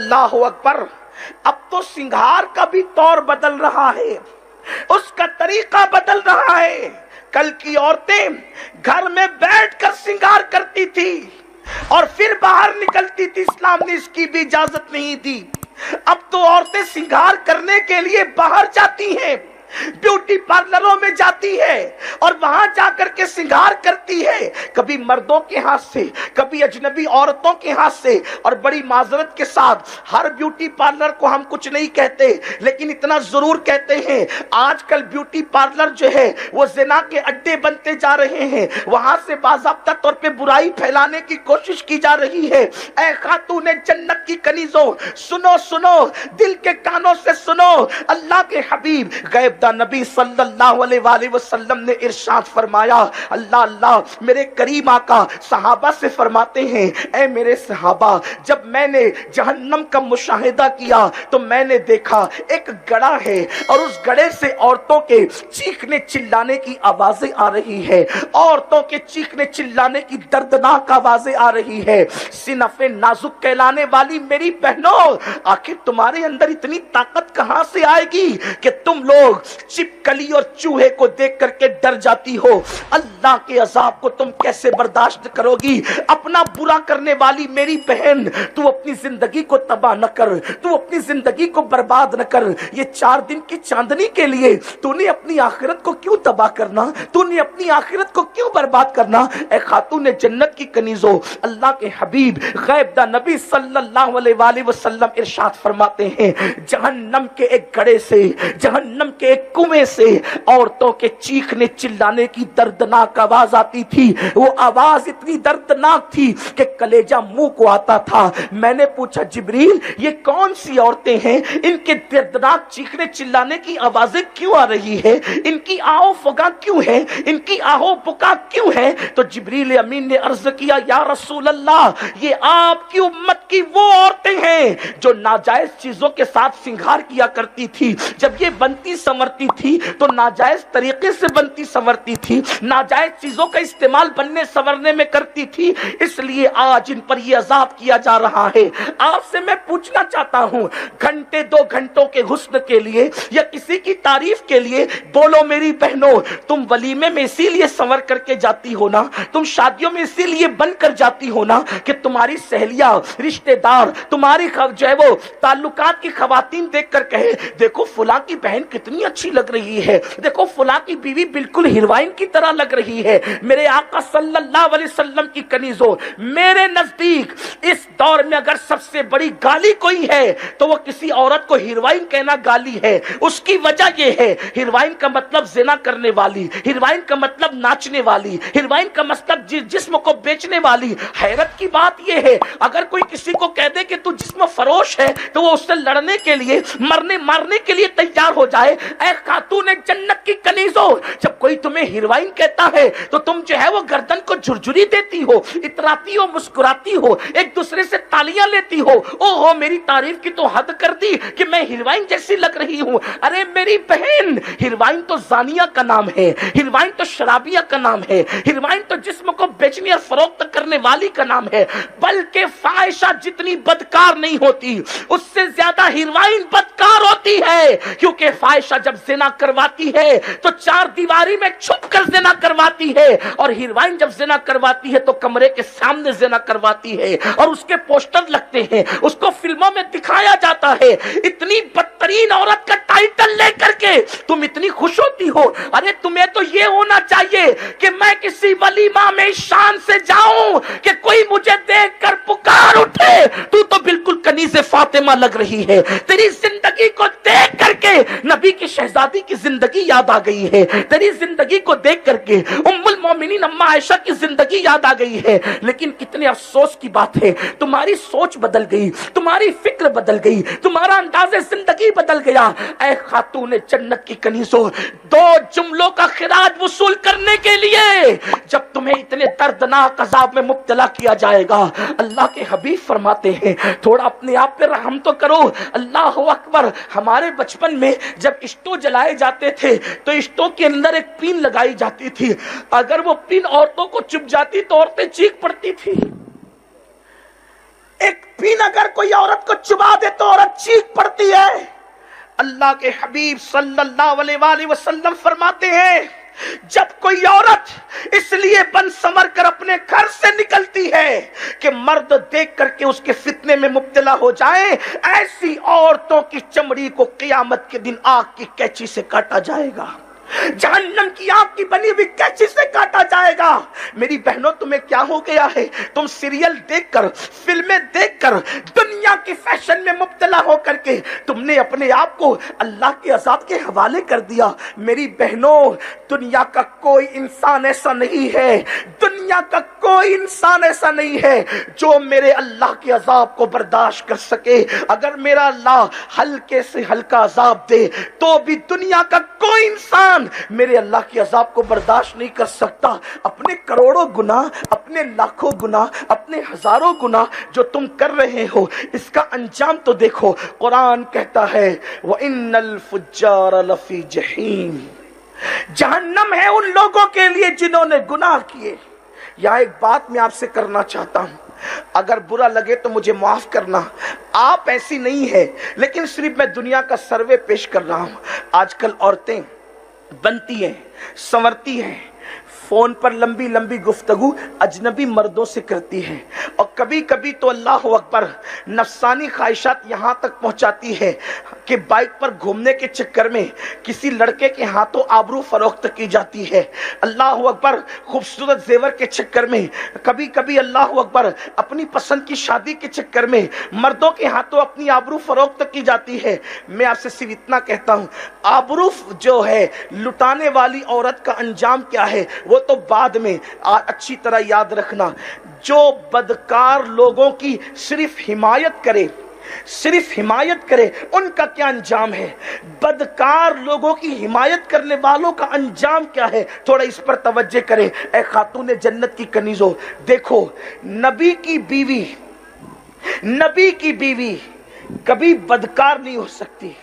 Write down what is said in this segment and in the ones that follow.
अल्लाह अकबर। अब तो सिंगार का भी तौर बदल रहा है, उसका तरीका बदल रहा है। कल की औरतें घर में बैठकर सिंगार करती थी और फिर बाहर निकलती थी, इस्लाम ने इसकी भी इजाजत नहीं दी। अब तो औरतें सिंगार करने के लिए बाहर जाती हैं, ब्यूटी पार्लरों में जाती है और वहां जाकर के सिंगार करती है, कभी मर्दों के हाथ से, कभी अजनबी औरतों के हाथ से। और बड़ी माजरत के साथ हर ब्यूटी पार्लर को हम कुछ नहीं कहते, लेकिन इतना जरूर कहते हैं आजकल ब्यूटी पार्लर जो है वो जिना के अड्डे बनते जा रहे हैं, वहां से बाज़ाब्ता तौर पे बुराई फैलाने की कोशिश की जा रही है। ऐ खातूने जन्नत की कनीजों, सुनो सुनो, दिल के कानों से सुनो। अल्लाह के हबीब गैब नबी सल्लल्लाहु अलैहि वसल्लम ने इरशाद फरमाया, अल्लाह अल्लाह मेरे करीम आका सहाबा से फरमाते हैं, ऐ मेरे सहाबा, जब मैंने जहन्नम का मुशाहिदा किया तो मैंने देखा एक गड़ा है और उस गड़े से औरतों के चीखने चिल्लाने की आवाजें आ रही है, औरतों के चीखने चिल्लाने की दर्दनाक आवाजें आ रही है। सिनफे नाजुक कहलाने वाली मेरी बहनों, आखिर तुम्हारे अंदर इतनी ताकत कहां से आएगी कि तुम लोग चिपकली और चूहे को देख करके डर जाती हो? अल्लाह के अजाब को तुम कैसे बर्दाश्त करोगी? अपना बुरा करने वाली मेरी बहन, तू अपनी जिंदगी को तबाह न कर, तू अपनी जिंदगी को बर्बाद न कर। ये 4 दिन की चांदनी के लिए तूने अपनी आखिरत को क्यों तबाह करना? तूने अपनी आखिरत को क्यों बर्बाद करना? ए खातून जन्नत की कनीजों, अल्लाह के हबीब गैब दा नबी सल्लल्लाहु अलैहि वसल्लम इरशाद फरमाते हैं, जहन्नम के एक गड़े से, जहन्नम के एक कुएं से औरतों के चीखने चिल्लाने की दर्दनाक आवाज आती थी। वो आवाज इतनी दर्दनाक थी कि कलेजा मुंह को आता था। मैंने पूछा, जिब्रील ये कौन सी औरतें हैं, इनके दर्दनाक चीखने चिल्लाने की आवाजें क्यों आ रही है, इनकी आओ फगा क्यों है, इनकी आहो पुका क्यों है? तो जिब्रील अमीन ने अर्ज किया, या रसूल अल्लाह, ये आपकी उम्मत की वो औरतें हैं जो नाजायज चीजों के साथ सिंगार किया करती थी। जब ये बनती संवरती थी तो नाजायज तरीके से बनती संवरती थी, नाजायज चीजों का इस्तेमाल बनने संवरने में करती थी, इसलिए आज इन पर यह अजाब किया जा रहा है। आपसे मैं पूछना चाहता हूं, घंटे 2 घंटों के हुस्न के लिए या किसी की तारीफ के लिए, बोलो मेरी बहनों, तुम वलीमे में इसीलिए संवर करके जाती हो ना, तुम शादियों में इसीलिए बनकर जाती हो ना कि तुम्हारी सहेलियां, रिश्तेदार, तुम्हारी जो है वो ताल्लुकात की खवातीन देखकर कहे, देखो फुला की बहन कितनी अच्छी लग रही है, देखो फुला की बीवी बिल्कुल हीरोइन की तरह लग रही है। मेरे आका सल्लल्लाहु अलैहि वसल्लम की कनीजों, मेरे नजदीक इस दौर में अगर सबसे बड़ी गाली कोई है तो वो किसी औरत को हीरोइन कहना गाली है। उसकी वजह यह है, हीरोइन का मतलब जिना करने वाली, हीरोइन का मतलब नाचने वाली, हीरोइन का मतलब जिस्म को बेचने वाली। हैरत की बात यह है, अगर कोई किसी को कह दे कि तू जिस्म फरोश है तो वो उससे लड़ने के लिए, मरने मारने के लिए तैयार हो जाए। ऐ खातून जन्नत की कनीजों, जब कोई तुम्हें हीरोइन कहता है तो तुम जो है वो गर्दन को झुरझुरी देती हो, इतराती हो, मुस्कुराती हो, एक दूसरे से तालियां लेती हो। ओहो मेरी तारीफ की तो हद कर दी कि मैं हीरोइन जैसी लग रही हूं। अरे मेरी बहन, हीरोइन तो जानिया का नाम है, हीरोइन तो शराबिया का नाम है, हीरोइन तो जिस्म को बेचने और फरोख्त करने वाली का नाम है। बल्कि फाहिशा जितनी बदकार नहीं होती, उससे ज्यादा हीरोइन बदकार होती है, क्योंकि फाहिशा जब जिना करवाती है तो 4 दीवारी में छुप कर जिना करवाती है, और हीरोइन जब जिना करवाती है तो कमरे के सामने जिना करवाती है और उसके पोस्टर लगते हैं, उसको फिल्मों में दिखाया जाता है। इतनी बदतरीन औरत का टाइटल लेकर के तुम इतनी खुश होती हो। अरे तुम्हें तो ये होना चाहिए कि मैं किसी वलीमा में शान से जाऊं कि कोई मुझे देखकर पुकार उठे, तू तो बिल्कुल कनीज़े फातिमा लग रही है। तेरी जिंदगी को देख करके नबी की शहजादी की जिंदगी याद आ गई है, तेरी जिंदगी को देख करके उम्मुल मोमिनीन अम्मा आयशा की जिंदगी याद आ गई है। लेकिन कितने अफसोस की बात है, तुम्हारी सोच बदल गई, तुम्हारी फिक्र बदल गई, तुम्हारा अंदाज़े जिंदगी बदल गया। ऐ खातून जन्नत की कनीज़ों, 2 जुमलों का खिराज वसूल करने के लिए जब तुम्हें इतने दर्दनाक अजाब में मुब्तला किया जाएगा, अल्लाह के हबीब फरमाते हैं थोड़ा अपने आप पे रहम तो करो। अल्लाह अकबर। हमारे बचपन में जब स्टोव जलाए जाते थे तो स्टोव के अंदर एक पिन लगाई जाती थी, अगर वो पिन औरतों को चुभ जाती तो औरतें चीख पड़ती थी। एक पिन अगर कोई औरत को चुबा दे तो औरत चीख पड़ती है। अल्लाह के हबीब सल्लल्लाहु अलैहि वसल्लम फरमाते हैं, जब कोई औरत इसलिए बन संवर कर अपने घर से निकलती है कि मर्द देख करके उसके फितने में मुब्तला हो जाए, ऐसी औरतों की चमड़ी को क़यामत के दिन आग की कैंची से काटा जाएगा, जहन्नम की आग की बनी हुई कैंची से काटा जाएगा। मेरी बहनों, तुम्हें क्या हो गया है? तुम सीरियल देखकर, फिल्में देखकर, दुनिया की फैशन में मुब्तला होकर के तुमने अपने आप को अल्लाह के अज़ाब के हवाले कर दिया। मेरी बहनों, दुनिया का कोई इंसान ऐसा नहीं है, दुनिया का कोई इंसान ऐसा नहीं है जो मेरे अल्लाह के अज़ाब को बर्दाश्त कर सके। अगर मेरा अल्लाह हल्के से हल्का अज़ाब दे तो भी दुनिया का कोई इंसान मेरे अल्लाह के अज़ाब को बर्दाश्त नहीं कर सकता। अपने करोड़ों गुनाह, अपने लाखों गुनाह, अपने हजारों गुनाह जो तुम कर रहे हो, इसका अंजाम तो देखो। कुरान कहता है व इन्नल फुज्जार लफी जहीम, जहन्नम है उन लोगों के लिए जिन्होंने गुनाह किए। यहाँ एक बात मैं आपसे करना चाहता हूँ, अगर बुरा लगे तो मुझे माफ करना, आप ऐसी नहीं है, लेकिन सिर्फ मैं दुनिया का सर्वे पेश कर रहा हूँ। आजकल औरतें बनती हैं, संवरती हैं, फोन पर लंबी लंबी गुफ्तगू अजनबी मर्दों से करती है, और कभी कभी तो अल्लाह अकबर नफसानी ख्वाहिशात यहाँ तक पहुँचाती है कि बाइक पर घूमने के चक्कर में किसी लड़के के हाथों आबरू फरोख्त की जाती है। अल्लाह अकबर खूबसूरत जेवर के चक्कर में, कभी कभी अल्लाह अकबर अपनी पसंद की शादी के चक्कर में मर्दों के हाथों अपनी आबरू फरोख्त की जाती है। मैं आपसे सिर्फ इतना कहता हूँ, आबरू जो है लुटाने वाली औरत का अंजाम क्या है वो तो बाद में। अच्छी तरह याद रखना, जो बदकार लोगों की सिर्फ हिमायत करे, सिर्फ हिमायत करे, उनका क्या अंजाम है। बदकार लोगों की हिमायत करने वालों का अंजाम क्या है, थोड़ा इस पर तवज्जो करें। ए खातून जन्नत की कनीजों, देखो नबी की बीवी, नबी की बीवी कभी बदकार नहीं हो सकती।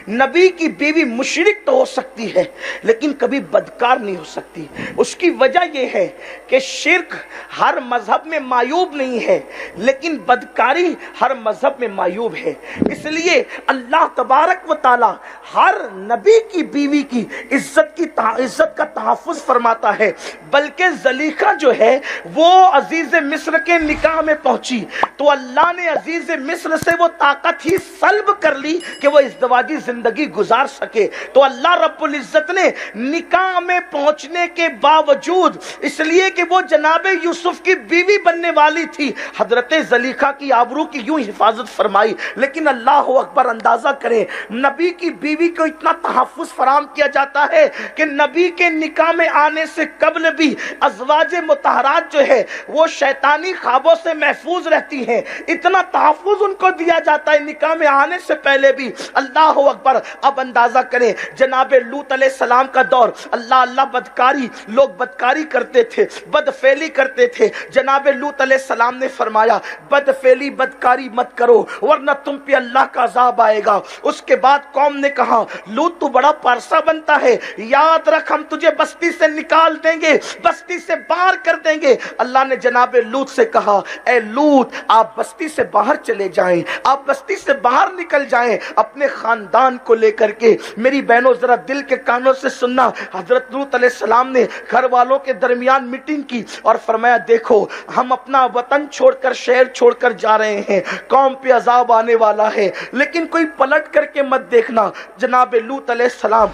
नबी की बीवी मुशरिक तो हो सकती है लेकिन कभी बदकार नहीं हो सकती। उसकी वजह यह है कि शिर्क हर मजहब में मायूब नहीं है, लेकिन बदकारी हर मजहब में मायूब है। इसलिए अल्लाह तबारक व ताला हर नबी की बीवी की इज्जत का तहफ़्फ़ुज़ फरमाता है। बल्कि ज़लीखा जो है वो अजीज मिस्र के निकाह में पहुंची तो अल्लाह ने अजीज मिस्र से वो ताकत ही सल्ब कर ली कि वो इज़्दिवाजी जिंदगी गुजार सके। तो अल्लाह रब्बुल इज्जत ने निकाह में पहुंचने के बावजूद, इसलिए कि वो जनाबे यूसुफ की बीवी बनने वाली थी, हजरत ज़लीखा की आबरू की यूं हिफाजत फरमाई। लेकिन अल्लाह अकबर, अंदाजा करें, नबी की बीवी को इतना तहफ़्फ़ुज़ फराम किया जाता है कि नबी के निकाह में आने से कबल भी अज़वाजे मुतहरात जो है वो शैतानी ख्वाबों से महफूज रहती हैं। इतना तहफ़्फ़ुज़ उनको दिया जाता है निकाह में आने से पहले भी। अल्लाह अकबर। अब अंदाजा करें, जनाबे लूत अलैहिस्सलाम का दौर, अल्लाह अल्लाह बदकारी, लोग बदकारी करते थे, बदफेली करते थे। जनाबे लूत अलैहिस्सलाम ने फरमाया बदफेली बदकारी मत करो वरना तुम पे अल्लाह का अज़ाब आएगा। उसके बाद कौम ने कहा लूत तू बड़ा पारसा बनता है, याद रख हम तुझे बस्ती से निकाल देंगे, बस्ती से बाहर कर देंगे। अल्लाह ने जनाबे लूत से कहा ए लूत आप बस्ती से बाहर चले जाएं, आप बस्ती से बाहर निकल जाएं अपने खानदान को लेकर के। मेरी बहनों जरा दिल के कानों से सुनना, हजरत लूत अलैहिस्सलाम ने घर वालों के दरमियान मीटिंग की और फरमाया देखो हम अपना वतन छोड़कर, शहर छोड़कर जा रहे हैं, कौम पे अजाब आने वाला है, लेकिन कोई पलट करके मत देखना। जनाब लूत अलैहिस्सलाम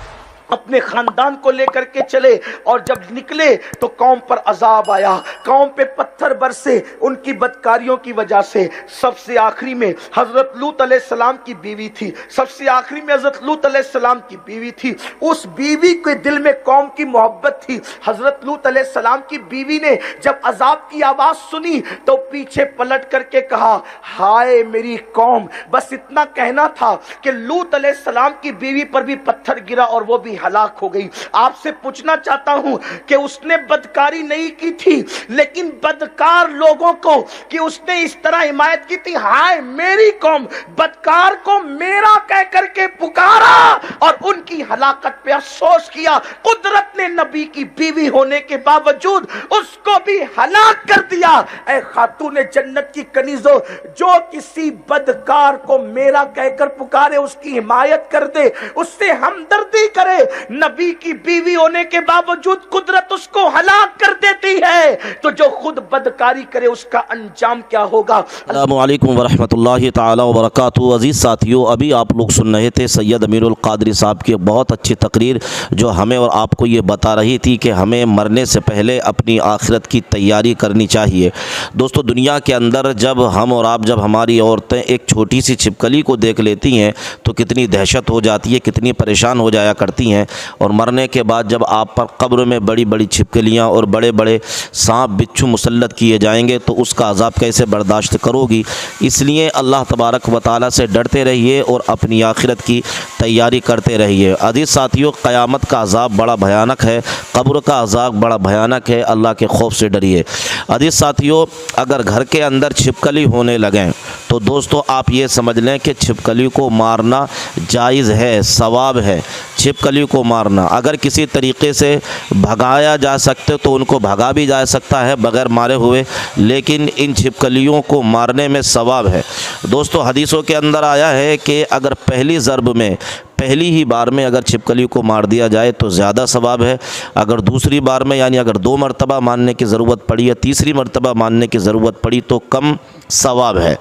अपने खानदान को लेकर के चले और जब निकले तो कौम पर अजाब आया, कौम पे पत्थर बरसे उनकी बदकारियों की वजह से। सबसे आखिरी में हजरत लूत अलैहिस्सलाम की बीवी थी, सबसे आखिरी में हजरत लूत अलैहिस्सलाम की बीवी थी। उस बीवी के दिल में कौम की मोहब्बत थी। हजरत लूत अलैहिस्सलाम की बीवी ने जब अजाब की आवाज सुनी तो पीछे पलट करके कहा हाय मेरी कौम। बस इतना कहना था कि लूत अलैहिस्सलाम की बीवी पर भी पत्थर गिरा और वो भी ہلاک ہو گئی۔ آپ سے پوچھنا چاہتا ہوں کہ اس نے بدکاری نہیں کی تھی، لیکن بدکار لوگوں کو کہ اس نے اس طرح حمایت کی تھی، ہائے میری قوم بدکار کو میرا کہہ کر کے پکارا اور ان کی ہلاکت پہ افسوس کیا۔ قدرت نے نبی کی بیوی ہونے کے باوجود اس کو بھی ہلاک کر دیا۔ اے خاتون جنت کی کنیزوں، جو کسی بدکار کو میرا کہہ کر پکارے اس کی حمایت کر دے، اس سے ہمدردی کرے، نبی کی بیوی ہونے کے باوجود قدرت اس کو ہلاک کر دیتی ہے، تو جو خود بدکاری کرے اس کا انجام کیا ہوگا؟ السلام علیکم ورحمۃ اللہ تعالی وبرکاتہ۔ عزیز ساتھیو، ابھی آپ لوگ سن رہے تھے سید امیر القادری صاحب کی بہت اچھی تقریر، جو ہمیں اور آپ کو یہ بتا رہی تھی کہ ہمیں مرنے سے پہلے اپنی آخرت کی تیاری کرنی چاہیے۔ دوستو، دنیا کے اندر جب ہم اور آپ، جب ہماری عورتیں ایک چھوٹی سی چھپکلی کو دیکھ لیتی ہیں تو کتنی دہشت ہو جاتی ہے، کتنی پریشان ہو جایا کرتی ہیں، اور مرنے کے بعد جب آپ پر قبر میں بڑی بڑی چھپکلیاں اور بڑے بڑے سانپ بچھو مسلط کیے جائیں گے تو اس کا عذاب کیسے برداشت کرو گی؟ اس لیے اللہ تبارک و تعالیٰ سے ڈرتے رہیے اور اپنی آخرت کی تیاری کرتے رہیے۔ عزیز ساتھیو، قیامت کا عذاب بڑا بھیانک ہے، قبر کا عذاب بڑا بھیانک ہے، اللہ کے خوف سے ڈریے۔ عزیز ساتھیو، اگر گھر کے اندر چھپکلی ہونے لگیں تو دوستو آپ یہ سمجھ لیں کہ چھپکلی کو مارنا جائز ہے، ثواب ہے چھپکلی کو مارنا۔ اگر کسی طریقے سے بھگایا جا سکتے تو ان کو بھگا بھی جا سکتا ہے بغیر مارے ہوئے، لیکن ان چھپکلیوں کو مارنے میں ثواب ہے۔ دوستو، حدیثوں کے اندر آیا ہے کہ اگر پہلی ضرب میں، پہلی ہی بار میں اگر چھپکلی کو مار دیا جائے تو زیادہ ثواب ہے، اگر دوسری بار میں یعنی اگر 2 مرتبہ ماننے کی ضرورت پڑی یا تیسری مرتبہ ماننے کی ضرورت پڑی تو کم ثواب ہے۔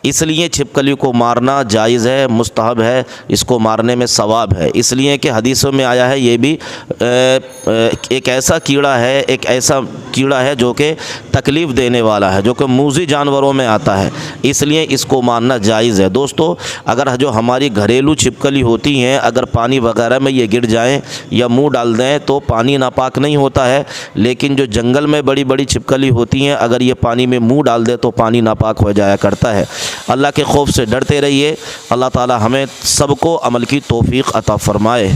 اس لیے چھپکلی کو مارنا جائز ہے، مستحب ہے، اس کو مارنے میں ثواب ہے، اس لیے کہ حدیثوں میں آیا ہے یہ بھی ایک ایسا کیڑا ہے جو کہ تکلیف دینے والا ہے، جو کہ موذی جانوروں میں آتا ہے، اس لیے اس کو مارنا جائز ہے۔ دوستو، اگر جو ہماری گھریلو چھپکلی ہوتی ہیں اگر پانی وغیرہ میں یہ گر جائیں یا منہ ڈال دیں تو پانی ناپاک نہیں ہوتا ہے، لیکن جو جنگل میں بڑی بڑی چھپکلی ہوتی ہیں اگر یہ پانی میں منہ ڈال دے تو پانی ناپاک ہو جایا کرتا ہے۔ اللہ کے خوف سے ڈرتے رہیے۔ اللہ تعالی ہمیں سب کو عمل کی توفیق عطا فرمائے۔